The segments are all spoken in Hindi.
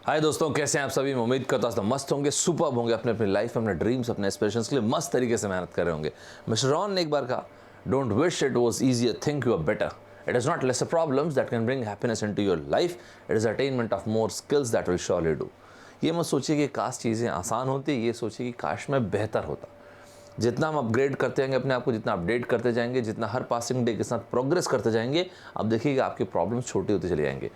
हाय दोस्तों, कैसे हैं आप सभी। मैं उम्मीद करता हूं मस्त होंगे, सुपर होंगे, अपने अपनी लाइफ में अपने ड्रीम्स, अपने एस्पिरेशंस के लिए मस्त तरीके से मेहनत कर रहे होंगे। मिस्टर रॉन ने एक बार कहा, don't wish it was easier, think you are better. It is not lesser problems that can bring happiness into your life, it is attainment of more skills that will surely do. ये मत सोचिए कि काश चीज़ें आसान होती, ये सोचिए कि काश में बेहतर होता। जितना हम अपग्रेड करते जाएंगे अपने आप को, जितना अपडेट करते जाएंगे, जितना हर पासिंग डे के साथ प्रोग्रेस करते जाएंगे, अब देखिएगा आपकी प्रॉब्लम्स छोटी होती चली जाएंगे।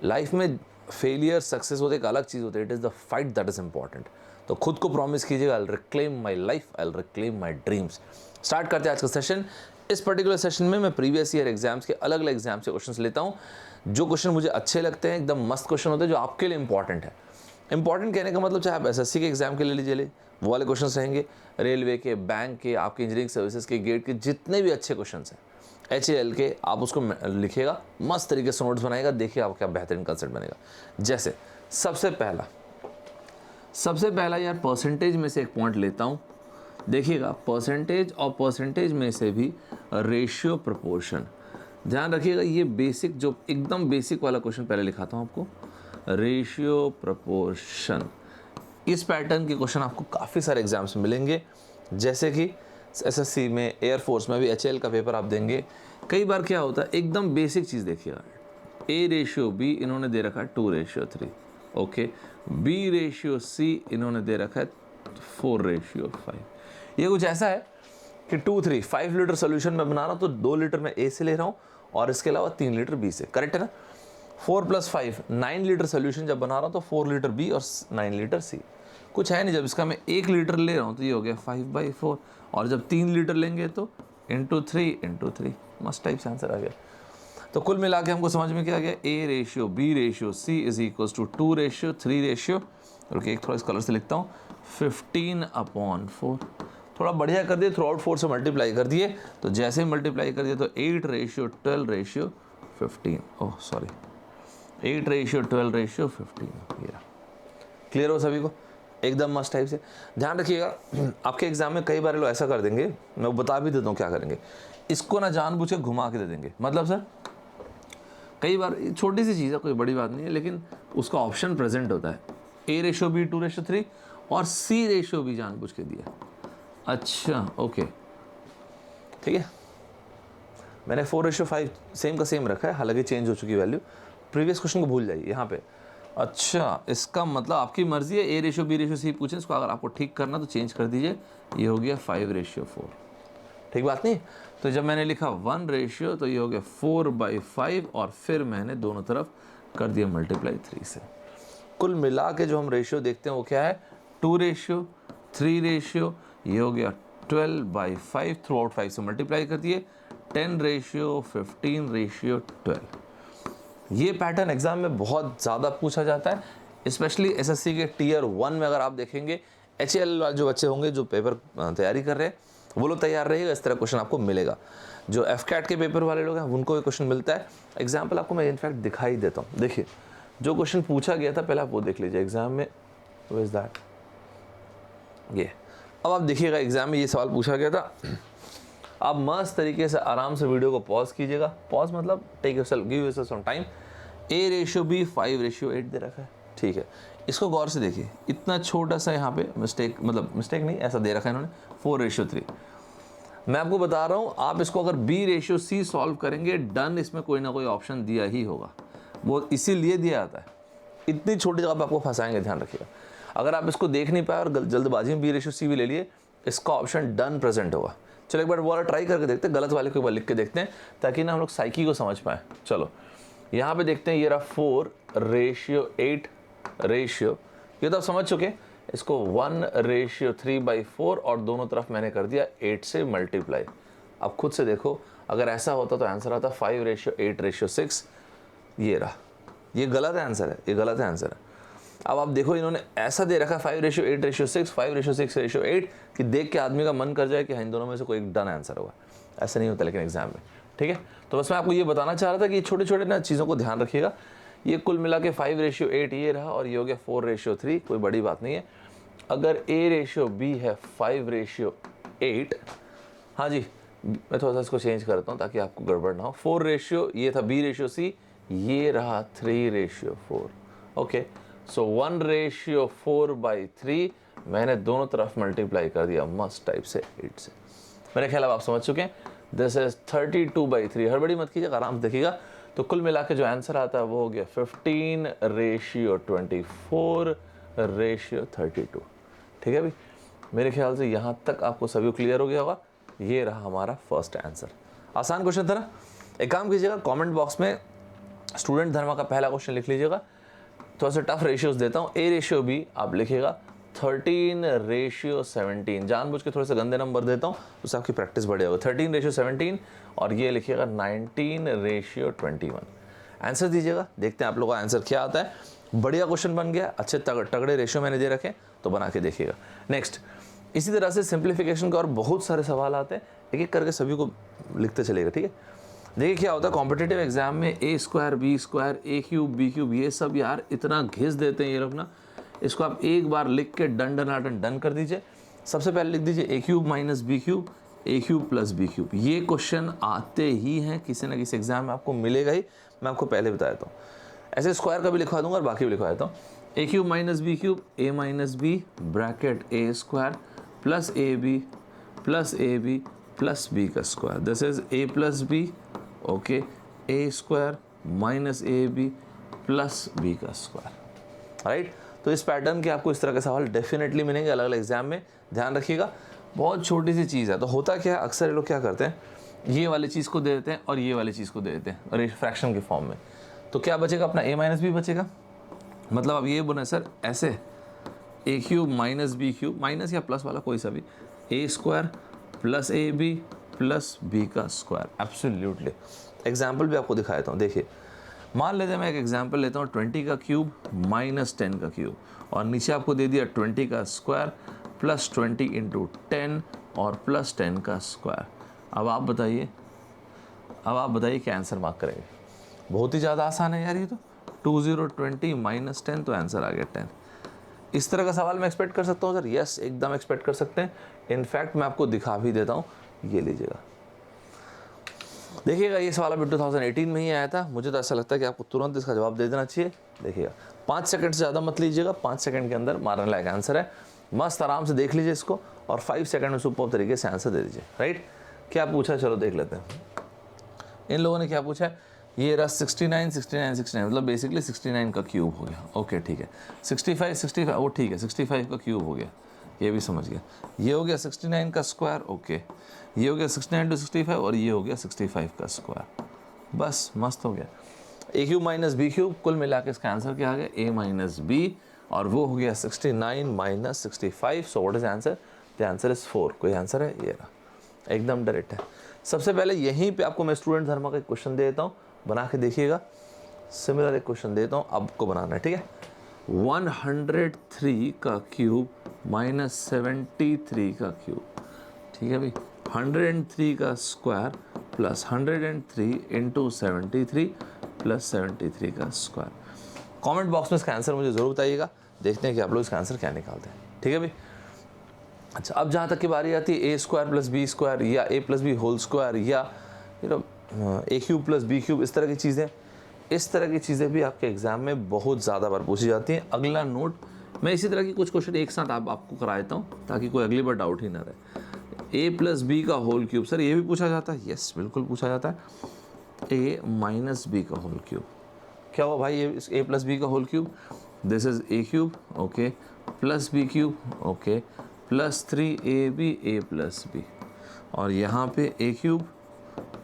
लाइफ में फेलियर सक्सेस होते एक अलग चीज़ होती है, it is the fight that is important. तो खुद को प्रॉमिस कीजिएगा, I will reclaim my life, I will reclaim my dreams. Start करते हैं आज का सेशन। इस पर्टिकुलर सेशन में मैं प्रीवियस ईयर एग्जाम्स के अलग अलग एग्जाम से क्वेश्चंस लेता हूँ। जो क्वेश्चन मुझे अच्छे लगते हैं, एकदम मस्त क्वेश्चन होते हैं, जो आपके लिए इंपॉर्टेंट है। इंपॉर्टेंट कहने का मतलब चाहे आप एसएससी के एग्जाम के ले लीजिए, वो वाले क्वेश्चन रहेंगे, रेलवे के, बैंक के, आपके इंजीनियरिंग सर्विसेज के, गेट के, जितने भी अच्छे क्वेश्चन हैं, HAL के, आप उसको लिखिएगा, मस्त तरीके से नोट्स बनाएगा, देखिए आपका क्या बेहतरीन कंसेप्ट बनेगा। जैसे सबसे पहला यार परसेंटेज में से एक पॉइंट लेता हूँ, देखिएगा परसेंटेज, और परसेंटेज में से भी रेशियो प्रपोर्शन। ध्यान रखिएगा, ये बेसिक, जो एकदम बेसिक वाला क्वेश्चन पहले लिखाता हूँ आपको, रेशियो प्रपोर्शन। इस पैटर्न के क्वेश्चन आपको काफ़ी सारे एग्जाम्स में मिलेंगे, जैसे कि एसएससी में, एयरफोर्स में भी HAL का पेपर आप देंगे। कई बार क्या होता है, एकदम बेसिक चीज़ देखिएगा, A/B इन्होंने दे रखा है 2/3, ओके, B/C इन्होंने दे रखा है 4/5। ये कुछ ऐसा है कि 5 लीटर सोल्यूशन में बना रहा हूँ तो 2 लीटर मैं A से ले रहा हूँ और इसके अलावा 3 लीटर B से, करेक्ट है ना। 4 + 5 9 लीटर सोल्यूशन जब बना रहा हूँ तो 4 लीटर B और 9 लीटर C। कुछ है नहीं, जब इसका मैं 1 लीटर ले रहा हूँ तो ये हो गया 5/4, और जब 3 लीटर लेंगे तो इंटू 3, मस्त टाइप से आंसर आ गया। तो कुल मिला के हमको समझ में क्या आ गया, A/B/C इज इक्वल टू 2/3। रुकिए, एक थोड़ा इस कलर से लिखता हूँ, 15/4। थोड़ा बढ़िया कर दिए, थ्रू आउट 4 से मल्टीप्लाई कर दिए, तो जैसे ही मल्टीप्लाई कर दिए तो 8/12/15, ओह सॉरी, 8/12/15। ये क्लियर हो सभी को, एकदम मस्त टाइप से। ध्यान रखिएगा, आपके एग्जाम में कई बार लोग ऐसा कर देंगे, मैं बता भी देता हूँ क्या करेंगे, इसको ना जानबूझ के घुमा के दे देंगे। मतलब सर, कई बार छोटी सी चीज़ है, कोई बड़ी बात नहीं है, लेकिन उसका ऑप्शन प्रेजेंट होता है, A/B 2/3 और C/B जानबूझ के दिया। अच्छा ओके, ठीक है, मैंने 4/5 सेम का सेम रखा है, हालांकि चेंज हो चुकी वैल्यू। प्रीवियस क्वेश्चन को भूल जाइए यहाँ पे। अच्छा, इसका मतलब आपकी मर्जी है, A/B/C पूछें, इसको अगर आपको ठीक करना तो चेंज कर दीजिए, ये हो गया 5/4, ठीक बात नहीं। तो जब मैंने लिखा 1 तो ये हो गया 4/5, और फिर मैंने दोनों तरफ कर दिया मल्टीप्लाई 3 से। कुल मिला के जो हम रेशियो देखते हैं वो क्या है, 2/3, ये हो गया 12/5, थ्रू आउट 5 से मल्टीप्लाई कर दिए, 10/15/12। ये पैटर्न एग्जाम में बहुत ज़्यादा पूछा जाता है, स्पेशली एसएससी के Tier 1 में। अगर आप देखेंगे, HAL जो बच्चे होंगे जो पेपर तैयारी कर रहे हैं, वो लोग तैयार रहिएगा, इस तरह क्वेश्चन आपको मिलेगा। जो FCAT के पेपर वाले लोग हैं उनको ये क्वेश्चन मिलता है। एग्जाम्पल आपको मैं इनफैक्ट दिखाई देता हूँ, देखिए जो क्वेश्चन पूछा गया था पहले आप वो देख लीजिए एग्जाम में, वो इज दैट, ये। अब आप देखिएगा एग्जाम में ये सवाल पूछा गया था, आप मस्त तरीके से आराम से वीडियो को पॉज कीजिएगा, पॉज मतलब take yourself, give yourself some time. A/B 5/8 दे रखा है, ठीक है, इसको गौर से देखिए, इतना छोटा सा यहाँ पे मिस्टेक, मतलब मिस्टेक नहीं, ऐसा दे रखा है इन्होंने 4/3। मैं आपको बता रहा हूँ, आप इसको अगर B/C सॉल्व करेंगे, डन, इसमें कोई ना कोई ऑप्शन दिया ही होगा, वो इसीलिए दिया जाता है, इतनी छोटी जगह पर आपको फंसाएंगे, ध्यान रखिएगा। अगर आप इसको देख नहीं पाए और जल्दबाजी में B/C भी ले लिए, इसका ऑप्शन डन प्रेजेंट होगा। चलो एक बार वो वाला ट्राई करके देखते हैं, गलत वाले को एक बार लिख के देखते हैं, ताकि ना हम लोग साइकी को समझ पाए। चलो यहाँ पे देखते हैं, ये रहा 4/8, ये तो आप समझ चुके, इसको 1/3/4 और दोनों तरफ मैंने कर दिया 8 से मल्टीप्लाई। अब खुद से देखो, अगर ऐसा होता तो आंसर आता 5/8/6, ये रहा, ये गलत है आंसर है, ये गलत है आंसर है। अब आप देखो, इन्होंने ऐसा दे रखा 5/8/6, 5/6/8, कि देख के आदमी का मन कर जाए कि इन दोनों में से कोई एक डन आंसर होगा। ऐसा नहीं होता लेकिन एग्जाम में, ठीक है। तो बस मैं आपको ये बताना चाह रहा था कि छोटे छोटे ना चीज़ों को ध्यान रखिएगा। ये कुल मिला के 5/8 ये रहा, और ये हो गया 4/3, कोई बड़ी बात नहीं है। अगर A/B है 5/8, हाँ जी, मैं थोड़ा सा इसको चेंज करता हूँ ताकि आपको गड़बड़ ना हो। 4 ये था B/C, ये रहा 3/4, ओके। सो 1:4/3 मैंने दोनों तरफ मल्टीप्लाई कर दिया मस्ट टाइप से 8 से। मेरे ख्याल आप समझ चुके हैं। This is 32/3। हड़बड़ी मत कीजिएगा, आराम से देखिएगा। तो कुल मिला के जो आंसर आता है वो हो गया 15:24:32। ठीक है भाई, मेरे ख्याल से यहाँ तक आपको सभी क्लियर हो गया होगा। ये रहा हमारा फर्स्ट आंसर। आसान क्वेश्चन था ना। एक काम कीजिएगा, कमेंट बॉक्स में स्टूडेंट धर्मा का पहला क्वेश्चन लिख लीजिएगा। थोड़ा सा टफ रेशियोज देता हूँ। A रेशियो भी आप लिखिएगा 13:17। जानबूझ के थोड़े से गंदे नंबर देता हूँ, उससे आपकी प्रैक्टिस बढ़ जाएगा। 13:17 और ये लिखिएगा 19:21। आंसर दीजिएगा, देखते हैं आप लोगों का आंसर क्या आता है। बढ़िया क्वेश्चन बन गया, अच्छे तगड़े रेशियो मैंने दे रखे, तो बना के देखिएगा। नेक्स्ट, इसी तरह से सिंप्लीफिकेशन के और बहुत सारे सवाल आते हैं, एक एक करके सभी को लिखते चलेगा। ठीक है, देखिए क्या होता है कॉम्पिटिटिव एग्जाम में A² B², A³ B³ ये सब यार इतना घिस देते हैं ये लोग ना। इसको आप एक बार लिख के डन कर दीजिए। सबसे पहले लिख दीजिए A³ - B³, A³ + B³। ये क्वेश्चन आते ही हैं, किसी ना किसी एग्जाम में आपको मिलेगा ही। मैं आपको पहले बता देता हूँ, ऐसे स्क्वायर का भी लिखवा दूंगा और बाकी भी लिखवा देता हूँ। A³ - B³, A - B bracket A² + AB + AB + B का square. This is A + B, okay, A² - AB + B का स्क्वायर। राइट, तो इस पैटर्न के आपको इस तरह के सवाल डेफिनेटली मिलेंगे अलग अलग एग्जाम में। ध्यान रखिएगा, बहुत छोटी सी चीज़ है। तो होता क्या है, अक्सर ये लोग क्या करते हैं, ये वाली चीज़ को दे देते हैं और ये वाली चीज़ को दे देते हैं और फ्रैक्शन के फॉर्म में। तो क्या बचेगा अपना A - B बचेगा। मतलब अब ये बोले सर ऐसे A³ - B³ माइनस या प्लस वाला कोई सा भी, A² + AB + B का स्क्वायर। एब्सोल्युटली। एग्जाम्पल भी आपको दिखा देता हूँ। देखिए, मान लेते हैं मैं एक एग्जाम्पल लेता हूँ 20 का क्यूब - 10 का क्यूब, और नीचे आपको दे दिया 20 का स्क्वायर + 20 × 10 और +10 का स्क्वायर। अब आप बताइए क्या आंसर मार्क करेंगे। बहुत ही ज़्यादा आसान है यार ये तो। 2020 - 10 तो आंसर आ गया 10। इस तरह का सवाल मैं एक्सपेक्ट कर सकता हूँ सर? यस, एकदम एक्सपेक्ट कर सकते हैं। इनफैक्ट मैं आपको दिखा भी देता हूँ, ये लीजिएगा, देखिएगा। ये सवाल अभी 2018 में ही आया था। मुझे तो ऐसा लगता है कि आपको तुरंत इसका जवाब दे देना चाहिए। देखिएगा, 5 सेकंड से ज़्यादा मत लीजिएगा, 5 सेकंड के अंदर मारने लायक आंसर है। मस्त आराम से देख लीजिए इसको और 5 सेकंड में सुपर तरीके से आंसर दे दीजिए। राइट, क्या पूछा है चलो देख लेते हैं। इन लोगों ने क्या पूछा है, ये रहा 69 मतलब बेसिकली 69 का क्यूब हो गया। ओके ठीक है, 65 वो ठीक है, 65 का क्यूब हो गया, ये भी समझ गया। ये हो गया 69 का स्क्वायर, ओके, ये हो गया 69 × 65 और ये हो गया 65 का स्क्वायर। बस मस्त हो गया। A³ - B³, कुल मिला के इसका आंसर क्या आ गया, A - B, और वो हो गया 69 - 65। So what is answer? The answer is 4। कोई आंसर है? ये रहा, एकदम डायरेक्ट है। सबसे पहले यहीं पे आपको मैं स्टूडेंट धर्मा का एक क्वेश्चन दे देता हूँ, बना के देखिएगा। सिमिलर एक क्वेश्चन देता हूँ, आपको बनाना है। ठीक है, 103 का क्यूब - 73 का क्यूब। ठीक है भाई, 103 का स्क्वायर + 103 × 73 + 73 का स्क्वायर। कमेंट बॉक्स में इसका आंसर मुझे ज़रूर बताइएगा, देखते हैं कि आप लोग इसका आंसर क्या निकालते हैं। ठीक है भाई। अच्छा, अब जहाँ तक की बारी आती है A² + B² या A + B होल स्क्वायर या A³ + B³, इस तरह की चीज़ें भी आपके एग्जाम में बहुत ज़्यादा बार पूछी जाती हैं। अगला नोट, मैं इसी तरह की कुछ क्वेश्चन एक साथ आपको करा देता हूँ ताकि कोई अगली बार डाउट ही ना रहे। A + B का होल क्यूब, सर ये भी पूछा जाता है? यस, बिल्कुल पूछा जाता है। A - B का होल क्यूब, क्या हुआ भाई, ये A + B का whole cube, this is A³, okay, + B³, okay, +3AB A + B, और यहाँ पे A³ -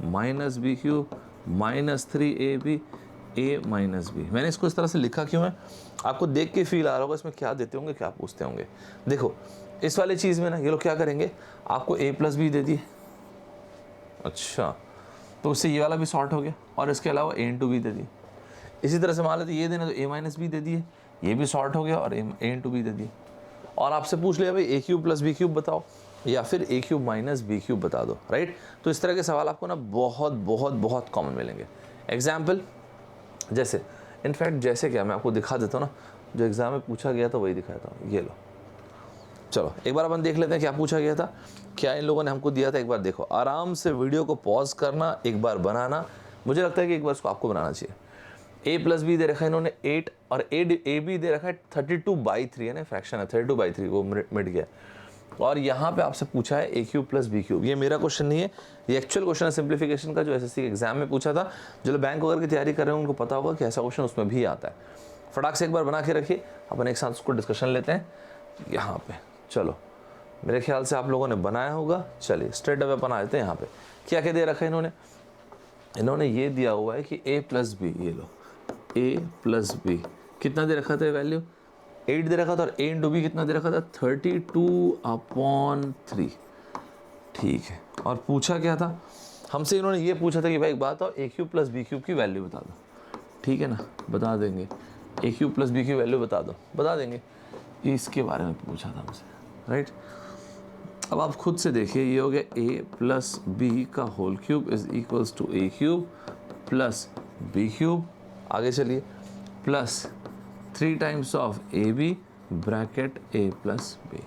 B³ -3AB A - B। मैंने इसको इस तरह से लिखा क्यों है, आपको देख के फील आ रहा होगा इसमें क्या देते होंगे, क्या पूछते होंगे। देखो, इस वाली चीज़ में ना ये लोग क्या करेंगे, आपको A + B दे दिए, अच्छा, तो उससे ये वाला भी सॉर्ट हो गया, और इसके अलावा A × B दे दिए। इसी तरह से मान लेते ये देना तो A - B दे दिए, ये भी सॉर्ट हो गया, और A × B दे दिए। और आपसे पूछ लिया भाई A³ + B³ बताओ, या फिर A³ - B³ बता दो। राइट, तो इस तरह के सवाल आपको ना बहुत बहुत बहुत कॉमन मिलेंगे। एग्जाम्पल जैसे, इनफैक्ट जैसे क्या, मैं आपको दिखा देता हूँ ना, जो एग्जाम में पूछा गया था वही दिखाता हूँ। ये लो, चलो एक बार अपन देख लेते हैं क्या पूछा गया था, क्या इन लोगों ने हमको दिया था। एक बार देखो, आराम से वीडियो को पॉज करना, एक बार बनाना। मुझे लगता है कि एक बार इसको आपको बनाना चाहिए। a प्लस बी दे रखा है इन्होंने 8 और ए बी दे रखा है 32/3 है ना, फ्रैक्शन है 32/3, वो मिट गया। और यहाँ पे आपसे पूछा है ए क्यूब प्लस बी क्यूब। ये मेरा क्वेश्चन नहीं है, ये एक्चुअल क्वेश्चन है सिंप्लीफिकेशन का, जो एसएससी के एग्जाम में पूछा था। जो लोग बैंक वगैरह की तैयारी कर रहे हैं उनको पता होगा कि ऐसा क्वेश्चन उसमें भी आता है। फटाक से एक बार बना के रखिए, अपन एक साथ उसको डिस्कशन लेते हैं यहाँ पे। चलो मेरे ख्याल से आप लोगों ने बनाया होगा। चलिए स्ट्रेट अवे अपन आ जाते हैं यहाँ पे। क्या क्या दे रखा है इन्होंने ये दिया हुआ है कि a प्लस बी, ये लो a प्लस बी कितना दे रखा था वैल्यू 8 दे रखा था, और a इंटू बी कितना दे रखा था 32/3। ठीक है, और पूछा क्या था हमसे, इन्होंने ये पूछा था कि भाई एक बात हो a cube plus B cube की वैल्यू बता दो। ठीक है ना, बता देंगे। a क्यूब प्लस बी की वैल्यू बता दो, बता देंगे। ये इसके बारे में पूछा था हमसे, राइट। अब आप खुद से देखिए, ये हो गया a प्लस बी का whole cube is equals to a cube plus B cube. आगे चलिए, plus 3 times of A B bracket a plus B.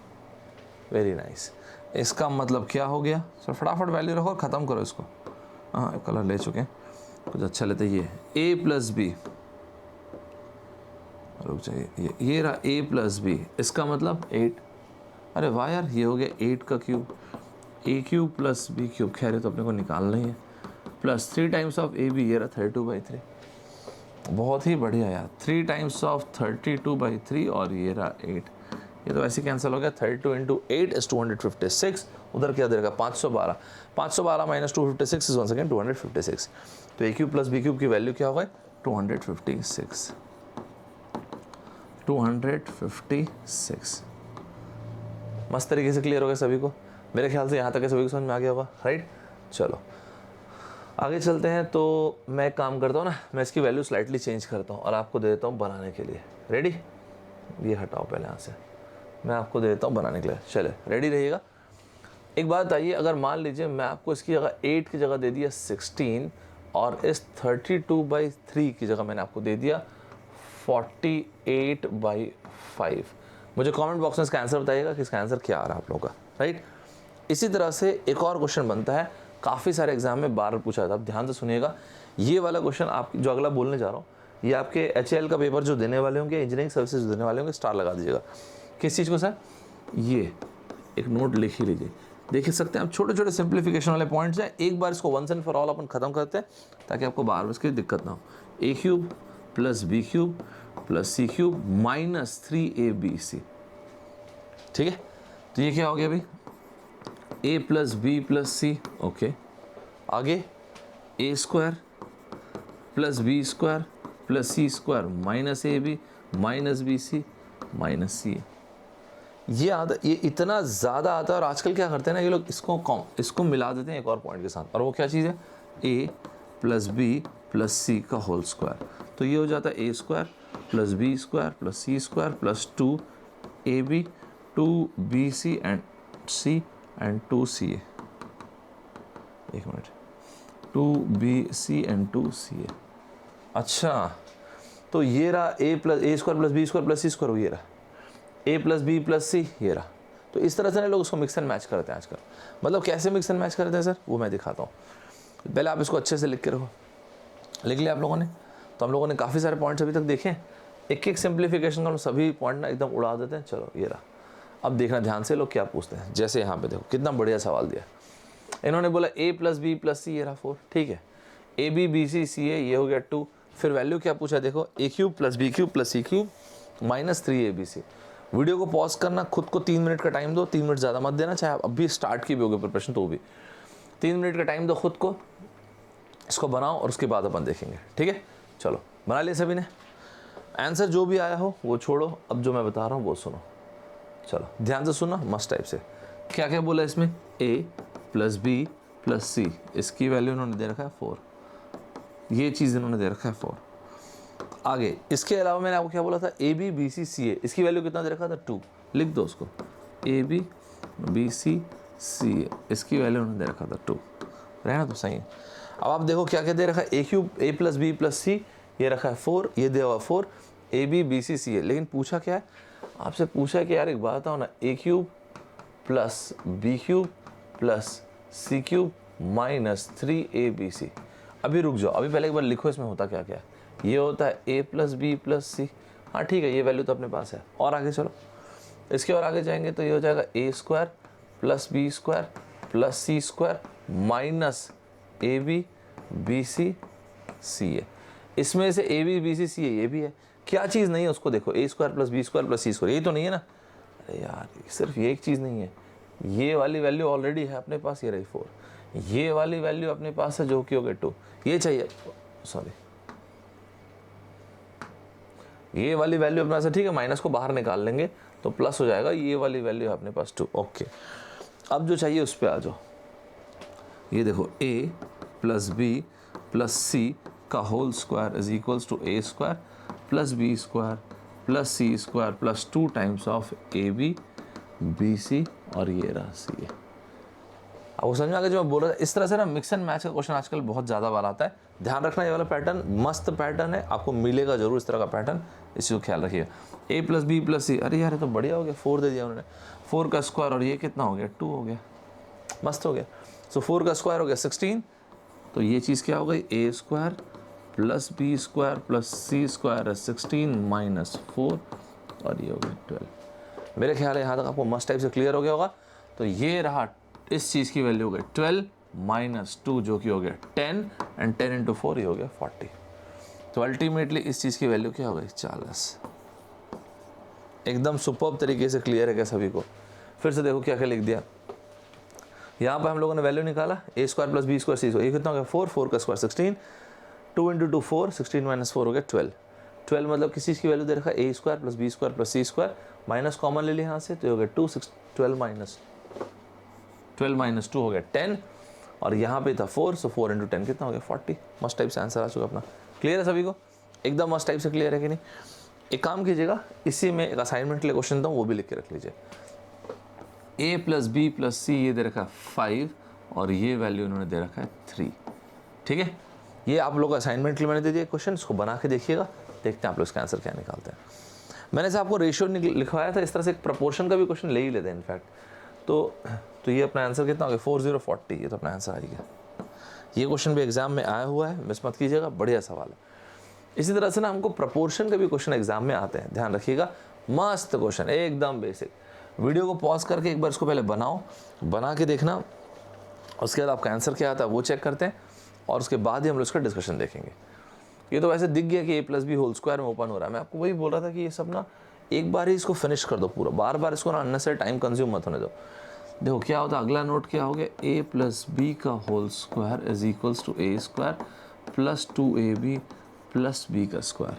Very nice. इसका मतलब क्या हो गया सर, फटाफट वैल्यू रखो और ख़त्म करो इसको। हाँ कलर ले चुके हैं, कुछ अच्छा लेते। ये a प्लस बी, रुक जाइए, ये रहा a प्लस बी, इसका मतलब 8। अरे वाह यार, ये हो गया 8 का cube, a cube plus B cube. खैर ये तो अपने को निकालना ही है। Plus 3 times of A B, ये रहा 32/3। बहुत ही बढ़िया यार, 3 टाइम्स ऑफ 32/3 और ये रहा 8। ये तो ऐसे कैंसिल हो गया। 32 इंटू 8 इज 256। उधर क्या देगा 512। 512 माइनस 256 इज 1 सेकेंड 256। तो ए क्यूब प्लस बी क्यूब की वैल्यू क्या होगा 256। 256 मस्त तरीके से क्लियर हो गया सभी को। मेरे ख्याल से यहाँ तक सभी को समझ में आ गया होगा, राइट। चलो आगे चलते हैं। तो मैं एक काम करता हूँ ना, मैं इसकी वैल्यू स्लाइटली चेंज करता हूँ और आपको दे देता हूँ बनाने के लिए। रेडी, ये हटाओ पहले यहाँ से, मैं आपको दे देता हूँ बनाने के लिए। चले रेडी रहिएगा। एक बात आइए, अगर मान लीजिए मैं आपको इसकी जगह 8 की जगह दे दिया 16 और इस 32/3 की जगह मैंने आपको दे दिया 48/5, मुझे कमेंट बॉक्स में इसका आंसर बताइएगा कि इसका आंसर क्या आ रहा है आप लोगों का, राइट। इसी तरह से एक और क्वेश्चन बनता है, काफ़ी सारे एग्जाम में बार पूछा जाता है। आप ध्यान से सुनिएगा, ये वाला क्वेश्चन आप जो अगला बोलने जा रहा हूँ, ये आपके HAL का पेपर जो देने वाले होंगे, इंजीनियरिंग सर्विसेज देने वाले होंगे, स्टार लगा दीजिएगा। किस चीज़ को सर, ये एक नोट लिख ही लीजिए। देख सकते हैं आप, छोटे छोटे सिंप्लीफिकेशन वाले पॉइंट्स हैं। एक बार इसको वंस एंड फॉर ऑल अपन खत्म करते हैं ताकि आपको बार बार इसकी दिक्कत ना हो। a cube plus B cube plus C cube minus 3abc। ठीक है, तो ये क्या हो गया भाई, a plus B plus C. Okay, आगे a square plus B square plus C square minus A B minus B C minus C. ये इतना ज़्यादा आता है, और आजकल क्या करते हैं ना ये लोग, इसको मिला देते हैं एक और पॉइंट के साथ। और वो क्या चीज़ है, a plus B plus C का होल स्क्वायर। तो ये हो जाता है a square plus B square plus C square plus 2ab 2bc and c and 2ca। एक मिनट, 2bc एंड 2ca। अच्छा, तो ये रहा a square plus B square plus C square, ये रहा a plus B plus C, ये रहा। तो इस तरह से ना लोग उसको मिक्स एंड मैच करते हैं आजकल। मतलब कैसे मिक्स एंड मैच करते हैं सर, वो मैं दिखाता हूँ। पहले आप इसको अच्छे से लिख के रखो। लिख लिया आप लोगों ने? तो हम लोगों ने काफ़ी सारे पॉइंट्स अभी तक देखे। एक एक सिंप्लीफिकेशन का हम सभी पॉइंट ना एकदम उड़ा देते हैं। चलो ये रहा। अब देखना ध्यान से लोग क्या पूछते हैं। जैसे यहाँ पे देखो कितना बढ़िया सवाल दिया। इन्होंने बोला a plus B plus C, ये रहा 4। ठीक है, ए बी बी सी सी ए, ये हो गया 2। फिर वैल्यू क्या पूछा देखो, a cube plus B cube plus C cube minus 3abc। Video को पॉज करना, खुद को 3 मिनट का टाइम दो। 3 मिनट ज़्यादा मत देना, चाहे आप अभी स्टार्ट की भी होगी प्रिपरेशन तो भी 3 मिनट का टाइम दो खुद को। इसको बनाओ और उसके बाद अपन देखेंगे। ठीक है, चलो बना लिया सभी ने। आंसर जो भी आया हो वो छोड़ो, अब जो मैं बता रहा हूँ वो सुनो। चलो ध्यान से सुनना, मस्ट टाइप से। क्या क्या बोला इसमें, a प्लस बी प्लस सी, इसकी वैल्यू इन्होंने दे रखा है 4। ये चीज़ इन्होंने दे रखा है 4। आगे इसके अलावा मैंने आपको क्या बोला था, ए बी बी सी सी ए, इसकी वैल्यू कितना दे रखा था 2। लिख दो उसको, ए बी बी सी सी ए, इसकी वैल्यू उन्होंने दे रखा था 2। रहना तो सही है। अब आप देखो क्या क्या दे रखा है, ए क्यूब ए प्लस बी प्लस सी, ये रखा है 4, ये दे हुआ 4, ए बी बी सी सी ए। लेकिन पूछा क्या है आपसे, पूछा है कि यार एक बात बताओ ना, A cube plus B cube plus C cube minus 3abc। अभी रुक जाओ, अभी पहले एक बार लिखो इसमें होता क्या क्या है। ये होता है a प्लस बी प्लस सी। हाँ ठीक है, ये वैल्यू तो अपने पास है। और आगे चलो, इसके और आगे जाएंगे तो ये हो जाएगा a square plus B square plus C square minus A B B C C है। इसमें से ए बी बी सी सी है, ये भी है। क्या चीज़ नहीं है उसको देखो, a square plus B square plus C square, ये तो नहीं है ना। अरे यार सिर्फ ये एक चीज़ नहीं है, ये वाली वैल्यू ऑलरेडी है अपने पास, ये रही 4। ये वाली वैल्यू अपने पास है जो कि हो गया 2। ये चाहिए, सॉरी ये वाली वैल्यू अपने पास है, ठीक है, माइनस को बाहर निकाल लेंगे तो प्लस हो जाएगा। ये वाली वैल्यू है अपने पास 2। ओके, अब जो चाहिए उस पर आ जाओ। ये देखो a plus B plus C का whole square is equals to a square plus B square plus C square plus 2 times of A B B C, और ये रहा सी है। अब समझ में आ गया जो मैं बोल रहा था। इस तरह से ना मिक्स एंड मैच का क्वेश्चन आजकल बहुत ज़्यादा बार आता है। ध्यान रखना, ये वाला पैटर्न मस्त पैटर्न है, आपको मिलेगा जरूर इस तरह का पैटर्न, इसी को ख्याल रखिएगा। a प्लस बी प्लस सी, अरे यार ये तो बढ़िया हो गया, 4 दे दिया उन्होंने, 4 का स्क्वायर, और ये कितना हो गया 2 हो गया, मस्त हो गया। सो 4 का स्क्वायर हो गया 16, तो ये चीज़ क्या हो गई, a square plus B square plus C square 16 minus 4, और ये हो गया 12। मेरे ख्याल है यहाँ तक आपको मस्त टाइप से क्लियर हो गया होगा। तो ये रहा इस चीज़ की वैल्यू हो गई 12 माइनस 2 जो कि हो गया 10, एंड 10 इंटू 4 ये हो गया 40। तो अल्टीमेटली इस चीज़ की वैल्यू क्या हो गई 40। एकदम सुपर्ब तरीके से क्लियर है क्या सभी को। फिर से देखो क्या क्या लिख दिया यहाँ पर हम लोगों ने वैल्यू निकाला, a square plus B square C square, ये कितना हो गया 4, 4 का स्क्वायर 16, 2 इंटू 2 4, 16 माइनस 4 हो गया 12। 12 मतलब किस चीज़ की वैल्यू दे रखा है, a square plus B square plus C square, minus common ले लिया यहाँ से तो हो गया 2, 12 माइनस 2 हो गया 10, और यहाँ पे था 4, सो 4 इंटू 10 कितना हो गया 40। मस्ट टाइप से आंसर आ चुका अपना। क्लियर है सभी को, एकदम मस्ट टाइप से क्लियर है कि नहीं। एक काम कीजिएगा, इसी में एक असाइनमेंट के लिए क्वेश्चन दूँ, वो भी लिख के रख लीजिए। a plus B plus C ये दे रखा है 5, और ये वैल्यू इन्होंने दे रखा है 3। ठीक है, ये आप लोग असाइनमेंट के लिए मैंने दे दिया क्वेश्चन, इसको बना के देखिएगा, देखते हैं आप लोग इसका आंसर क्या निकालते हैं। मैंने से आपको रेशियो लिखवाया था, इस तरह से एक प्रपोर्शन का भी क्वेश्चन ले ही लेते हैं इनफैक्ट। तो ये अपना आंसर कितना हो गया 4040, ये तो अपना आंसर आ गया। ये क्वेश्चन भी एग्जाम में आया हुआ है, मिस मत कीजिएगा, बढ़िया सवाल है। इसी तरह से ना हमको प्रपोर्शन के भी क्वेश्चन एग्जाम में आते हैं, ध्यान रखिएगा। मस्त क्वेश्चन, एकदम बेसिक। वीडियो को पॉज करके एक बार इसको पहले बनाओ, बना के देखना, उसके बाद आपका आंसर क्या आता है वो चेक करते हैं, और उसके बाद ही हम लोग इसका डिस्कशन देखेंगे। ये तो वैसे दिख गया कि a plus B whole square में ओपन हो रहा है। मैं आपको वही बोल रहा था कि ये सब ना एक बार ही इसको फिनिश कर दो पूरा, बार बार इसको ना अननेसेसरी टाइम कंज्यूम मत होने दो। देखो क्या होता है, अगला नोट क्या हो गया, a प्लस बी का whole square is equals to a square plus 2ab plus B का स्क्वायर।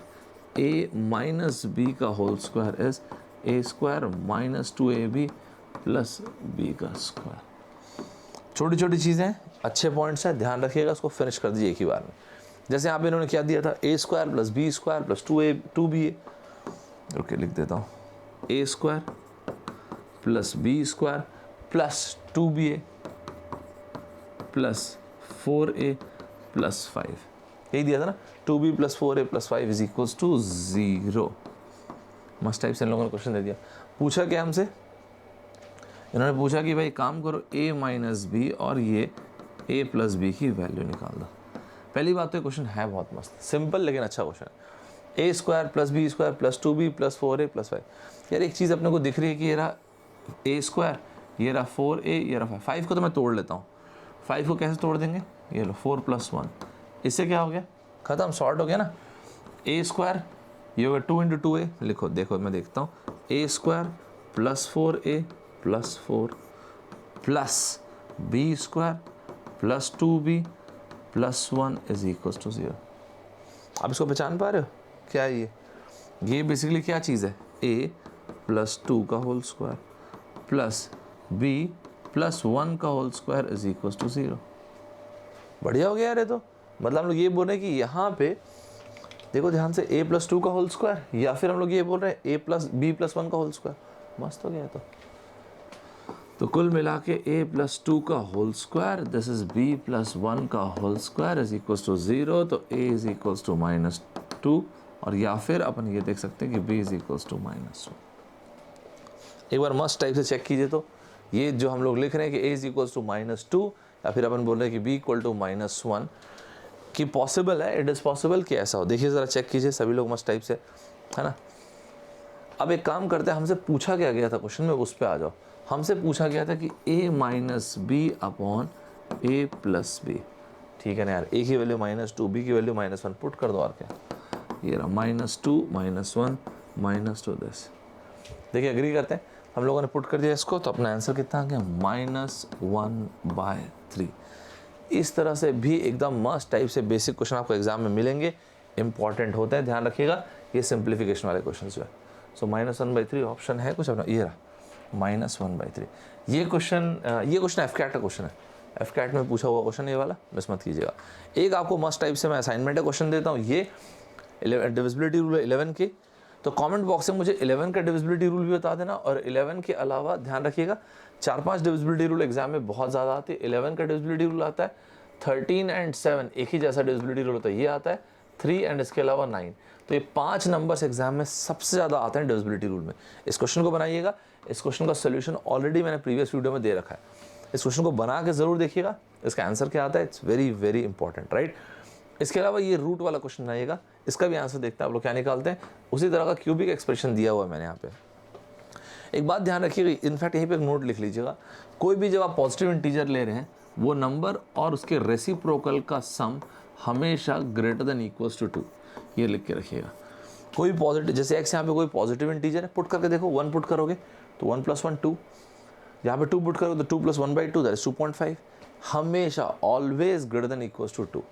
a माइनस बी का whole square is a square minus 2ab plus B का स्क्वायर। छोटी छोटी चीज़ें, अच्छे पॉइंट्स हैं, ध्यान रखिएगा, उसको फिनिश कर दीजिए एक ही बार में। जैसे यहाँ पे इन्होंने क्या दिया था, a square plus B square plus 2ba, okay लिख देता हूँ, a square plus B square plus 2ba plus 4a plus 5, यही दिया था ना, 2b plus 4a plus 5 is equals to 0। Must type से इन लोगों ने क्वेश्चन दे दिया। पूछा क्या हमसे, इन्होंने पूछा कि भाई काम करो a माइनस बी और ये a प्लस बी की वैल्यू निकाल दो। पहली बात तो ये क्वेश्चन है बहुत मस्त, सिंपल लेकिन अच्छा क्वेश्चन है। a square plus B square plus 2b plus 4a plus 5। यार एक चीज़ अपने को दिख रही है कि ये रहा a स्क्वायर, ये रहा 4a, ये रहा 5 को तो मैं तोड़ लेता हूँ। 5 को कैसे तोड़ देंगे, ये लो 4 प्लस 1, इससे क्या हो गया, ख़त्म, शॉर्ट हो गया ना। a स्क्वायर ये हो गया 2 इंटू 2a, लिखो देखो मैं देखता हूँ, a square plus 4a plus 4 plus b square plus 2b plus 1 is equal to 0। आप इसको पहचान पा रहे हो क्या है ये बेसिकली क्या चीज़ है, a प्लस 2 का whole square plus b plus 1 का whole square is equal to 0। बढ़िया हो गया यार। ये तो मतलब हम लोग ये बोल रहे हैं कि यहाँ पे देखो ध्यान से, a प्लस 2 का होल स्क्वायर, या फिर हम लोग ये बोल रहे हैं a प्लस b प्लस 1 का होल स्क्वायर। मस्त हो गया तो कुल मिला के a प्लस 2 का whole square, this is b plus 1 का whole square is equal to 0। तो a is equal to minus 2, और या फिर अपन ये देख सकते हैं कि b is equal to minus 1। एक बार मस्त टाइप से चेक कीजिए, तो ये जो हम लोग लिख रहे हैं कि a is equal to minus 2, या फिर अपन बोल रहे हैं कि b इक्वल टू माइनस 1, कि पॉसिबल है, इट इज़ पॉसिबल कि ऐसा हो। देखिए ज़रा चेक कीजिए सभी लोग मस्ट टाइप से, है ना। अब एक काम करते हैं, हमसे पूछा क्या गया था क्वेश्चन में, उस पर आ जाओ। हमसे पूछा गया था कि a minus B upon A plus B, ठीक है ना यार। a की वैल्यू -2, b की वैल्यू -1 पुट कर दो, और क्या, ये रहा -2 -1 -2 दिस। देखिए एग्री करते हैं, हम लोगों ने पुट कर दिया इसको, तो अपना आंसर कितना आ गया, -1/3। इस तरह से भी एकदम मस्त टाइप से बेसिक क्वेश्चन आपको एग्जाम में मिलेंगे, इंपॉर्टेंट होते हैं, ध्यान रखिएगा। ये सिंप्लीफिकेशन वाले क्वेश्चन जो है, सो -1/3 ऑप्शन है कुछ अपना, ये रहा -1/3। ये क्वेश्चन एफ कैट का क्वेश्चन है, एफ कैट में पूछा हुआ क्वेश्चन ये वाला, मिस मत कीजिएगा। एक आपको मस्ट टाइप से मैं असाइनमेंट का क्वेश्चन देता हूँ, ये डिविजिबिलिटी रूल है 11 की, तो कमेंट बॉक्स में मुझे 11 का डिविजिबिलिटी रूल भी बता देना। और 11 के अलावा ध्यान रखिएगा 4-5 डिविजिबिलिटी रूल एग्जाम में बहुत ज़्यादा आते हैं। 11 का डिविजिबिलिटी रूल आता है, 13 एंड 7 एक ही जैसा डिविजिबिलिटी रूल होता है, ये आता है 3 एंड इसके अलावा 9। तो ये 5 नंबर्स एग्जाम में सबसे ज़्यादा आते हैं डिविजिबिलिटी रूल में। इस क्वेश्चन को बनाइएगा, इस क्वेश्चन का सोल्यूशन ऑलरेडी मैंने प्रीवियस वीडियो में दे रखा है, इस क्वेश्चन को बना के ज़रूर देखिएगा, इसका आंसर क्या आता है, it's very very important, right. इसके अलावा ये रूट वाला क्वेश्चन बनाइएगा, इसका भी आंसर देखते हैं आप लोग क्या निकालते हैं। उसी तरह का क्यूबिक एक्सप्रेशन दिया हुआ है मैंने यहाँ पे। एक बात ध्यान रखिएगा, इनफैक्ट यहीं पे एक नोट लिख लीजिएगा, कोई भी जब आप पॉजिटिव इंटीजर ले रहे हैं, वो नंबर और उसके रेसिप्रोकल का सम हमेशा ग्रेटर देन इक्वल्स टू 2, ये लिख के रखिएगा। कोई पॉजिटिव, जैसे एक्स यहाँ पे कोई पॉजिटिव इंटीजर है, पुट करके देखो, 1 पुट करोगे तो 1 + 1 2, यहाँ पे 2 पुट करोगे तो 2 + 1/2 दैट इज 2.5, हमेशा always greater than equals to 2।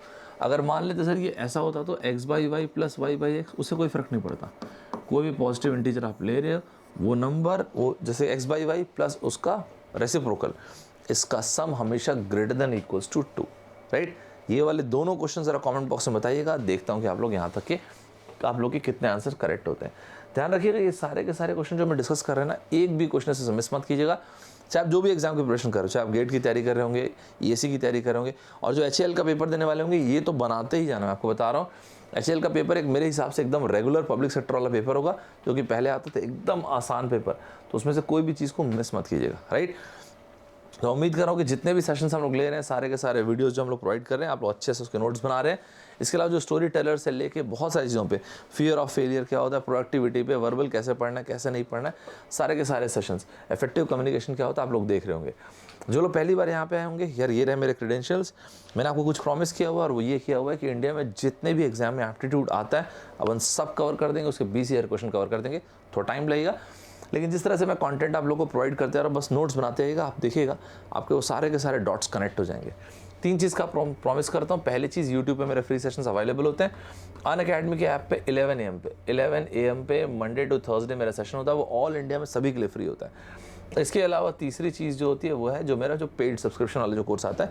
अगर मान लेते सर ये ऐसा होता तो x/y + y/x, उससे कोई फ़र्क नहीं पड़ता। कोई भी पॉजिटिव इंटीजर आप ले रहे हो, वो नंबर, वो जैसे x/y प्लस उसका रेसिप्रोकल, इसका सम हमेशा greater than equals to 2, right. ये वाले दोनों क्वेश्चन ज़रा कमेंट बॉक्स में बताइएगा, देखता हूँ कि आप लोग यहाँ तक के आप लोग के कितने आंसर करेक्ट होते हैं। ध्यान रखिएगा ये सारे के सारे क्वेश्चन जो मैं डिस्कस कर रहे हैं ना, एक भी क्वेश्चन से मिस मत कीजिएगा। चाहे आप जो भी एग्जाम की प्रिपरेशन कर रहे हो, चाहे आप गेट की तैयारी कर रहे होंगे, ईएससी की तैयारी कर रहे होंगे, और जो एचएएल का पेपर देने वाले होंगे, ये तो बनाते ही जाना। मैं आपको बता रहा हूँ, एचएएल का पेपर एक मेरे हिसाब से एकदम रेगुलर पब्लिक सेक्टर वाला पेपर होगा, जो कि पहले आता था एकदम आसान पेपर, तो उसमें से कोई भी चीज़ को मिस मत कीजिएगा, राइट। तो उम्मीद कर रहा हूँ कि जितने भी सेशंस हम लोग ले रहे हैं, सारे के सारे वीडियोस जो हम लोग प्रोवाइड कर रहे हैं, आप लोग अच्छे से उसके नोट्स बना रहे हैं। इसके अलावा जो स्टोरी टेलर से लेके बहुत सारी चीज़ों पे, फियर ऑफ फेलियर क्या होता है, प्रोडक्टिविटी पे, वर्बल कैसे पढ़ना है कैसे नहीं पढ़ना है, सारे के सारे सेशंस, इफेक्टिव कम्युनिकेशन क्या होता है, आप लोग देख रहे होंगे। जो लोग पहली बार यहाँ पे आए होंगे, यार ये रहे मेरे क्रेडेंशियल्स, मैंने आपको कुछ प्रॉमिस किया हुआ और वो ये किया हुआ है कि इंडिया में जितने भी एग्जाम में एप्टीट्यूड आता है अपन सब कवर कर देंगे, उसके 20 ईयर क्वेश्चन कवर कर देंगे। थोड़ा टाइम लगेगा, लेकिन जिस तरह से मैं कंटेंट आप लोगों को प्रोवाइड करते रहा, बस नोट्स बनाते आइएगा, आप देखिएगा आपके वो सारे के सारे डॉट्स कनेक्ट हो जाएंगे। 3 चीज़ का प्रॉमिस करता हूँ। पहली चीज़, यूट्यूब पे मेरे फ्री सेशंस अवेलेबल होते हैं। अनअकैडमी के ऐप पे 11 AM पे मंडे टू थर्सडे मेरा सेशन होता है, वो ऑल इंडिया में सभी के लिए फ्री होता है। इसके अलावा तीसरी चीज़ जो होती है वो है जो मेरा जो पेड सब्सक्रिप्शन वाला जो कोर्स आता है,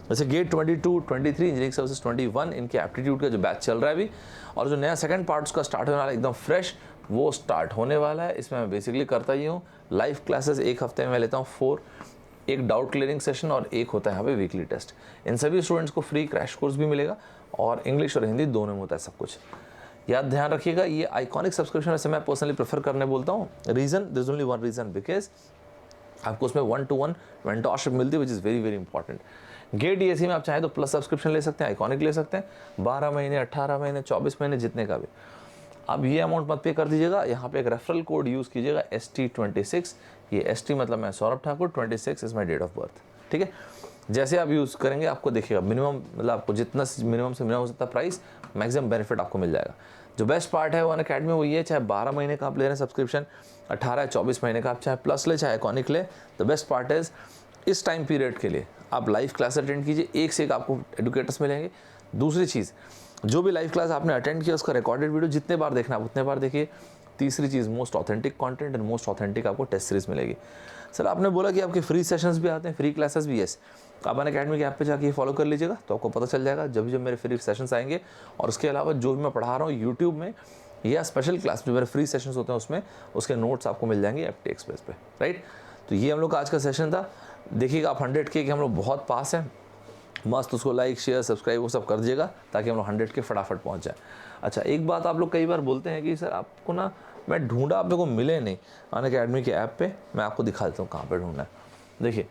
जैसे गेट 22, 23, इंजीनियरिंग सर्विसेज 21, इनके एप्टीट्यूड का जो बैच चल रहा है अभी, और जो नया सेकंड पार्ट उसका स्टार्ट होने वाला है एकदम फ्रेश, वो स्टार्ट होने वाला है। इसमें मैं बेसिकली करता ही हूँ लाइव क्लासेस, एक हफ्ते में मैं लेता हूँ 4, एक डाउट क्लियरिंग सेशन और एक होता है यहाँ पे वीकली टेस्ट। इन सभी स्टूडेंट्स को फ्री क्रैश कोर्स भी मिलेगा, और इंग्लिश और हिंदी दोनों में होता है सब कुछ। याद ध्यान रखिएगा, ये आइकॉनिक सब्सक्रिप्शन वैसे मैं पर्सनली प्रेफर करने बोलता हूँ। Reason, there is only one reason, because आपको उसमें 1-to-1 मेंटरशिप मिलती है, which is very very important. Get ESC में आप चाहें तो प्लस सब्सक्रिप्शन ले सकते हैं, आइकॉनिक ले सकते हैं, 12 महीने, 18 महीने, 24 महीने, जितने का भी। अब ये अमाउंट मत पे कर दीजिएगा, यहाँ पे एक रेफरल कोड यूज़ कीजिएगा ST26, ये ST मतलब मैं Saurabh Thakur, 26 is my date of birth, ठीक है। जैसे आप यूज़ करेंगे आपको देखिएगा मिनिमम, मतलब आपको जितना मिनिमम से मिनिमम हो सकता प्राइस, मैक्सिमम बेनिफिट आपको मिल जाएगा। जो बेस्ट पार्ट है वो अनअकैडमी वो ये, चाहे 12 महीने का आप ले रहे हैं सब्सक्रिप्शन, 18 24 महीने का आप चाहे प्लस ले चाहे आइकॉनिक ले, द बेस्ट पार्ट इज़ इस टाइम पीरियड के लिए आप लाइव क्लास अटेंड कीजिए, एक से एक आपको एडुकेटर्स मिलेंगे। दूसरी चीज़, जो भी लाइव क्लास आपने अटेंड किया उसका रिकॉर्डेड वीडियो जितने बार देखना आप उतने बार देखिए। तीसरी चीज़, most authentic content and most authentic आपको टेस्ट सीरीज मिलेगी। सर आपने बोला कि आपके फ्री सेशंस भी आते हैं, फ्री क्लासेस भी, यस, आप अनअकैडमी के ऐप पे जाके फॉलो कर लीजिएगा, तो आपको पता चल जाएगा जब मेरे फ्री सेशंस आएंगे। और उसके अलावा जो भी मैं पढ़ा रहा हूँ यूट्यूब में या स्पेशल क्लास जो मेरे फ्री सेशंस होते हैं उसमें, उसके नोट्स आपको मिल जाएंगे FT एक्सप्रेस पे, राइट। तो ये हम लोग का आज का सेशन था। देखिएगा आप 100 के हम लोग बहुत पास हैं, मस्त उसको लाइक शेयर सब्सक्राइब वो सब कर दीजिएगा ताकि हम लोग 100 के फटाफट पहुंच जाए। अच्छा, एक बात आप लोग कई बार बोलते हैं कि सर आपको ना मैं ढूंढा, आप मेरे को मिले नहीं अनअकैडमी के ऐप पे, मैं आपको दिखा देता हूँ कहाँ पे ढूंढना है। देखिए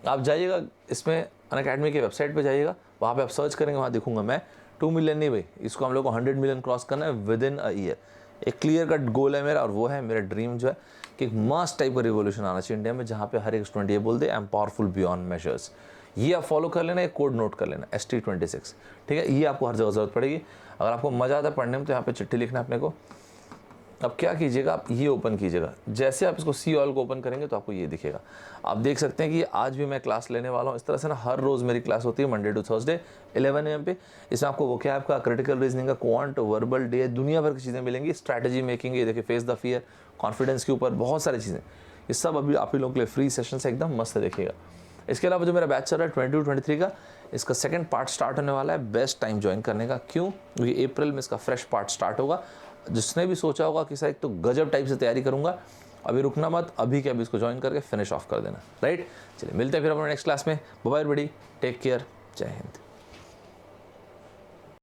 आप जाइएगा इसमें अनअकैडमी के वेबसाइट पे जाइएगा, वहाँ पे आप सर्च करेंगे, वहाँ दिखूंगा मैं 2 मिलियन नहीं भाई, इसको हम लोग को 100 मिलियन क्रॉस करना है विद इन अ ईयर। एक क्लियर कट गोल है मेरा, और वो है मेरा ड्रीम जो है कि एक मस्त टाइप का रिवोल्यूशन आना चाहिए इंडिया में, जहाँ पे हर एक स्टूडेंट ये बोल दे I am powerful beyond measures. ये आप फॉलो कर लेना, एक कोड नोट कर लेना ST26, ठीक है। ये आपको हर जगह ज़रूरत पड़ेगी। अगर आपको मज़ा आता है पढ़ने में तो यहाँ पे चिट्ठी लिखना है अपने को। अब क्या कीजिएगा, आप ये ओपन कीजिएगा, जैसे आप इसको सी ऑल को ओपन करेंगे तो आपको ये दिखेगा। आप देख सकते हैं कि आज भी मैं क्लास लेने वाला हूँ। इस तरह से ना हर रोज़ मेरी क्लास होती है मंडे टू थर्सडे 11 AM पे। इसमें आपको वोकैब का, क्रिटिकल रीजनिंग का, क्वांट, वर्बल डे, दुनिया भर की चीज़ें मिलेंगी। स्ट्रैटेजी मेकिंग, ये देखिए फेस द फियर, कॉन्फिडेंस के ऊपर बहुत सारी चीज़ें, ये सब अभी आप ही लोगों के लिए फ्री सेशन से एकदम मस्त देखिएगा। इसके अलावा जो मेरा बैच चल रहा है 22-23 का, इसका सेकंड पार्ट स्टार्ट होने वाला है। बेस्ट टाइम ज्वाइन करने का, क्यों? क्योंकि अप्रैल में इसका फ्रेश पार्ट स्टार्ट होगा। जिसने भी सोचा होगा कि सर एक तो गजब टाइप से तैयारी करूंगा, अभी रुकना मत, अभी के अभी इसको ज्वाइन करके फिनिश ऑफ कर देना, राइट। चलिए मिलते हैं फिर अपने नेक्स्ट क्लास में। Bye bye everybody, take care, जय हिंद।